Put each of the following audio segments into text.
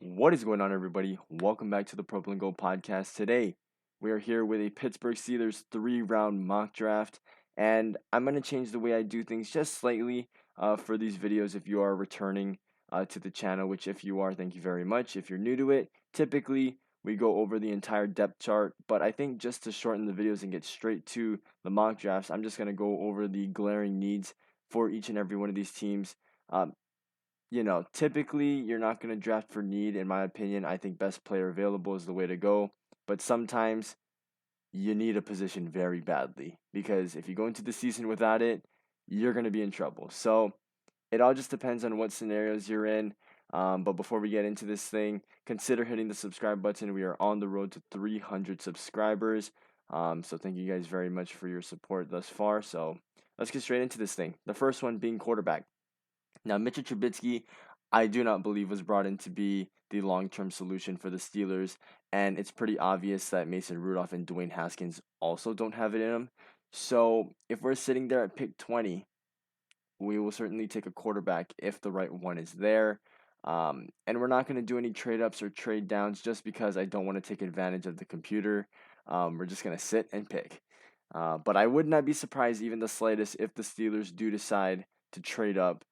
What is going on, everybody? Welcome back to the Purple and Gold podcast. Today, we are here with a Pittsburgh Steelers 3-round mock draft, and I'm going to change the way I do things just slightly for these videos if you are returning to the channel, which if you are, thank you very much. If you're new to it, typically we go over the entire depth chart, but I think just to shorten the videos and get straight to the mock drafts, I'm just going to go over the glaring needs for each and every one of these teams. Um, typically you're not going to draft for need, in my opinion. I think best player available is the way to go. But sometimes you need a position very badly because if you go into the season without it, you're going to be in trouble. So it all just depends on what scenarios you're in. But before we get into this thing, consider hitting the subscribe button. We are on the road to 300 subscribers. So thank you guys very much for your support thus far. So let's get straight into this thing. The first one being quarterback. Now, Mitchell Trubisky, I do not believe was brought in to be the long-term solution for the Steelers, and it's pretty obvious that Mason Rudolph and Dwayne Haskins also don't have it in them. So, if we're sitting there at pick 20, we will certainly take a quarterback if the right one is there. And we're not going to do any trade ups or trade downs just because I don't want to take advantage of the computer. We're just going to sit and pick. But I would not be surprised, even the slightest, if the Steelers do decide to trade up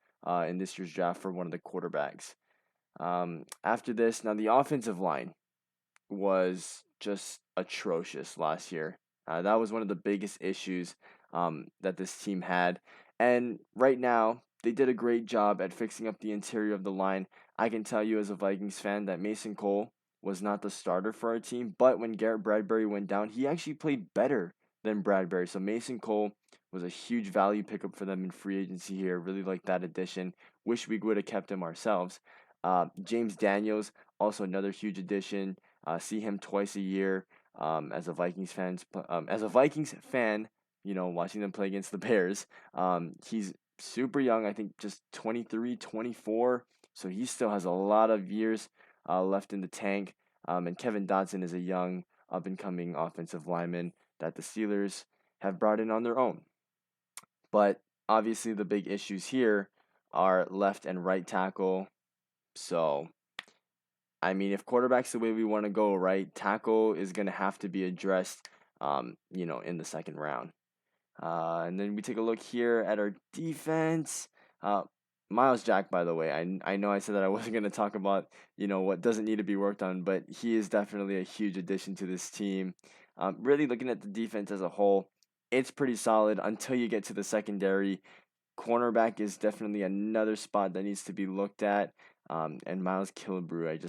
in this year's draft for one of the quarterbacks. After this, now the offensive line was just atrocious last year. That was one of the biggest issues that this team had. And right now, they did a great job at fixing up the interior of the line. I can tell you as a Vikings fan that Mason Cole was not the starter for our team, but when Garrett Bradbury went down, he actually played better than Bradbury. So Mason Cole was a huge value pickup for them in free agency here. Really like that addition. Wish we would have kept him ourselves. James Daniels, also another huge addition. See him twice a year. As a Vikings fan, watching them play against the Bears. He's super young. I think just 23, 24. So he still has a lot of years left in the tank. And Kevin Dotson is a young, up and coming offensive lineman that the Steelers have brought in on their own. But obviously, the big issues here are left and right tackle. So, I mean, if quarterback's the way we want to go, right, tackle is going to have to be addressed, in the second round. And then we take a look here at our defense. Miles Jack, by the way, I know I said that I wasn't going to talk about, what doesn't need to be worked on, but he is definitely a huge addition to this team. Really looking at the defense as a whole, it's pretty solid until you get to the secondary. Cornerback is definitely another spot that needs to be looked at. And Miles Killebrew,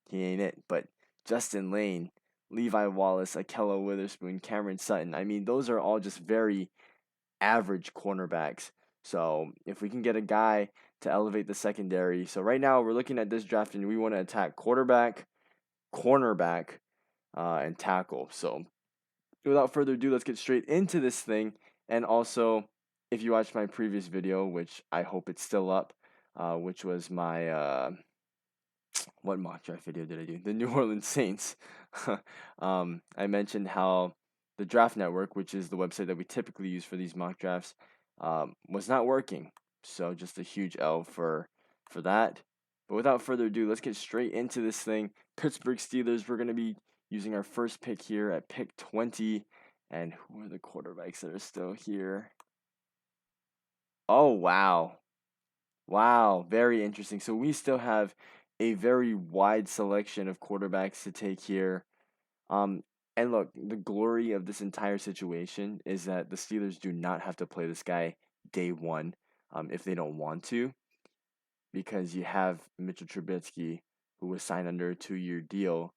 he ain't it. But Justin Lane, Levi Wallace, Akello Witherspoon, Cameron Sutton. I mean, those are all just very average cornerbacks. So if we can get a guy to elevate the secondary. So right now we're looking at this draft and we want to attack quarterback, cornerback, and tackle. So without further ado, let's get straight into this thing. And also, if you watched my previous video, which I hope it's still up, which was my what mock draft video did I do? The New Orleans Saints. I mentioned how the Draft Network, which is the website that we typically use for these mock drafts, was not working. So just a huge L for that. But without further ado, let's get straight into this thing. Pittsburgh Steelers, we're going to be using our first pick here at pick 20. And who are the quarterbacks that are still here? Oh, wow. Wow, very interesting. So we still have a very wide selection of quarterbacks to take here. Um, and look, the glory of this entire situation is that the Steelers do not have to play this guy day one, if they don't want to, because you have Mitchell Trubisky, who was signed under a 2-year deal.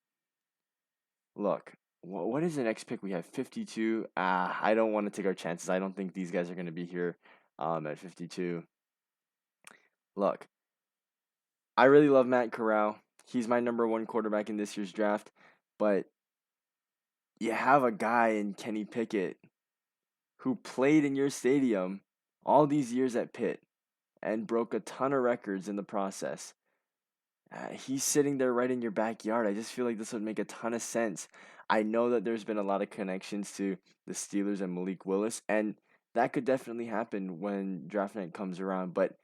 Look, what is the next pick? We have 52. I don't want to take our chances. I don't think these guys are going to be here at 52. Look, I really love Matt Corral. He's my number one quarterback in this year's draft, but you have a guy in Kenny Pickett who played in your stadium all these years at Pitt and broke a ton of records in the process. He's sitting there right in your backyard. I just feel like this would make a ton of sense. I know that there's been a lot of connections to the Steelers and Malik Willis, and that could definitely happen when draft night comes around. But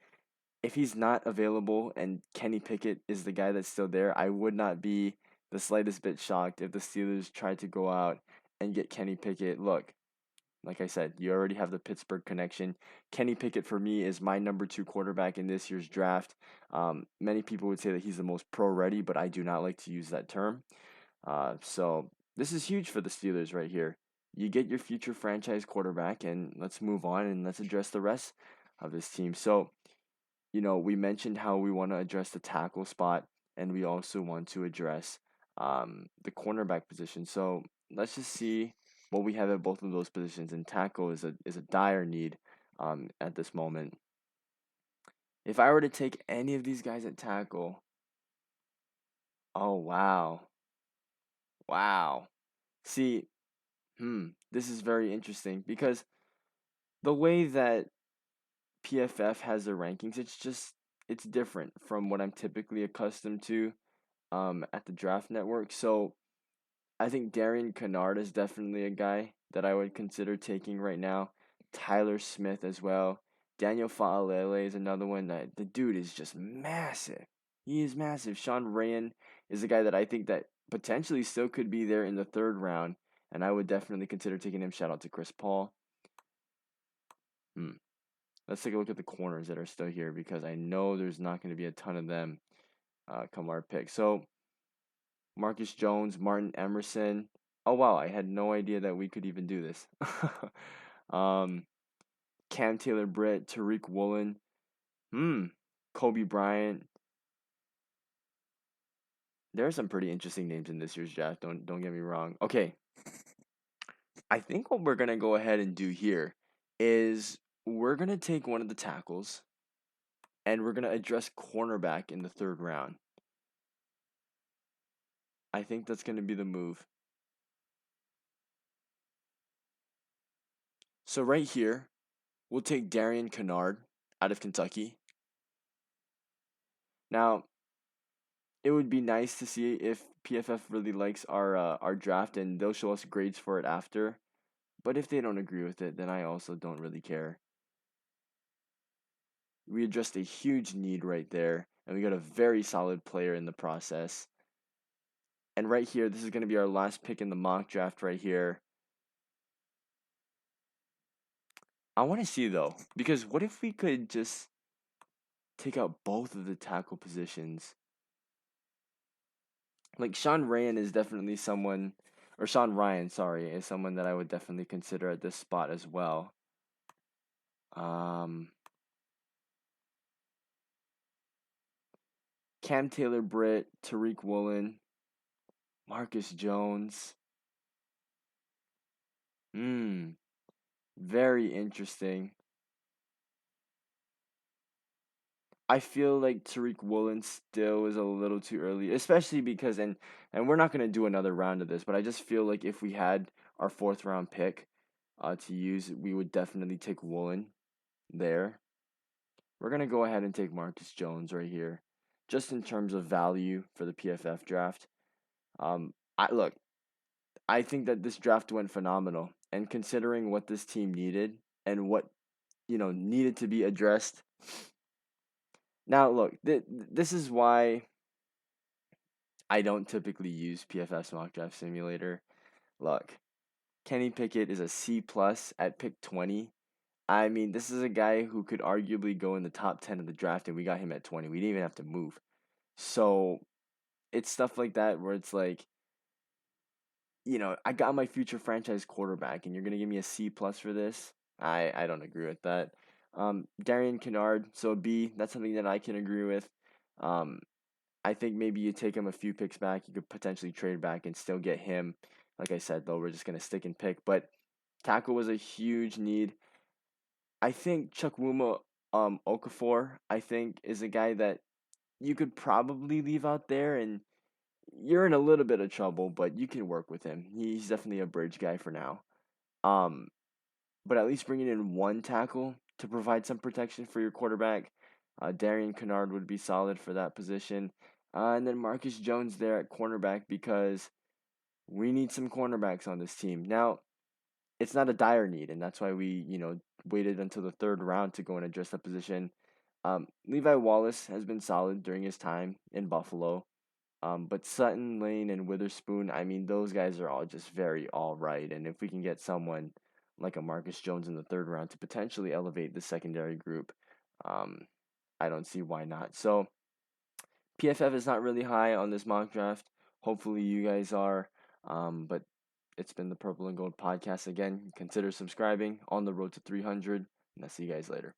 if he's not available and Kenny Pickett is the guy that's still there, I would not be the slightest bit shocked if the Steelers tried to go out and get Kenny Pickett. Look, like I said, you already have the Pittsburgh connection. Kenny Pickett for me is my number 2 quarterback in this year's draft. Many people would say that he's the most pro ready, but I do not like to use that term. So this is huge for the Steelers right here. You get your future franchise quarterback, and let's move on and let's address the rest of this team. So, we mentioned how we want to address the tackle spot, and we also want to address the cornerback position. So let's just see what we have at both of those positions. And tackle is a dire need at this moment. If I were to take any of these guys at tackle, oh wow, wow. See, this is very interesting because the way that PFF has their rankings, it's different from what I'm typically accustomed to at the Draft Network. So I think Darian Kennard is definitely a guy that I would consider taking right now. Tyler Smith as well. Daniel Faalele is another one that the dude is just massive. He is massive. Sean Ryan is a guy that I think that potentially still could be there in the third round, and I would definitely consider taking him. Shout out to Chris Paul. Let's take a look at the corners that are still here because I know there's not going to be a ton of them come our pick. So Marcus Jones, Martin Emerson. Oh wow, I had no idea that we could even do this. um, Cam Taylor Britt, Tariq Woolen, Kobe Bryant. There are some pretty interesting names in this year's draft. Don't get me wrong. Okay, I think what we're gonna go ahead and do here is we're gonna take one of the tackles and we're gonna address cornerback in the third round. I think that's gonna be the move. So right here, we'll take Darian Kennard out of Kentucky. Now, it would be nice to see if PFF really likes our draft and they'll show us grades for it after. But if they don't agree with it, then I also don't really care. We addressed a huge need right there, and we got a very solid player in the process. And right here, this is going to be our last pick in the mock draft right here. I want to see though, because what if we could just take out both of the tackle positions? Like Sean Ryan is definitely someone, or Sean Ryan, sorry, is someone that I would definitely consider at this spot as well. Um, Cam Taylor Britt, Tariq Woolen, Marcus Jones. Very interesting. I feel like Tariq Woolen still is a little too early, especially because and we're not gonna do another round of this, but I just feel like if we had our fourth round pick to use, we would definitely take Woolen there. We're gonna go ahead and take Marcus Jones right here, just in terms of value for the PFF draft. I look, I think that this draft went phenomenal, and considering what this team needed and what needed to be addressed. Now, look, this is why I don't typically use PFS Mock Draft Simulator. Look, Kenny Pickett is a C plus at pick 20. I mean, this is a guy who could arguably go in the top 10 of the draft, and we got him at 20. We didn't even have to move. So it's stuff like that where it's like, I got my future franchise quarterback, and you're gonna give me a C plus for this. I don't agree with that. Darian Kennard, so a B. That's something that I can agree with. Um, I think maybe you take him a few picks back. You could potentially trade back and still get him. Like I said, though, we're just gonna stick and pick. But tackle was a huge need. I think Chukwuma Okafor, I think, is a guy that you could probably leave out there, and you're in a little bit of trouble, but you can work with him. He's definitely a bridge guy for now. Um, but at least bringing in one tackle to provide some protection for your quarterback. Darian Kennard would be solid for that position. And then Marcus Jones there at cornerback because we need some cornerbacks on this team. Now, it's not a dire need, and that's why we, waited until the third round to go and address that position. Levi Wallace has been solid during his time in Buffalo. But Sutton, Lane, and Witherspoon, I mean, those guys are all just very all right. And if we can get someone like a Marcus Jones in the third round to potentially elevate the secondary group, um, I don't see why not. So PFF is not really high on this mock draft. Hopefully you guys are. But it's been the Purple and Gold podcast again. Consider subscribing on the road to 300, and I'll see you guys later.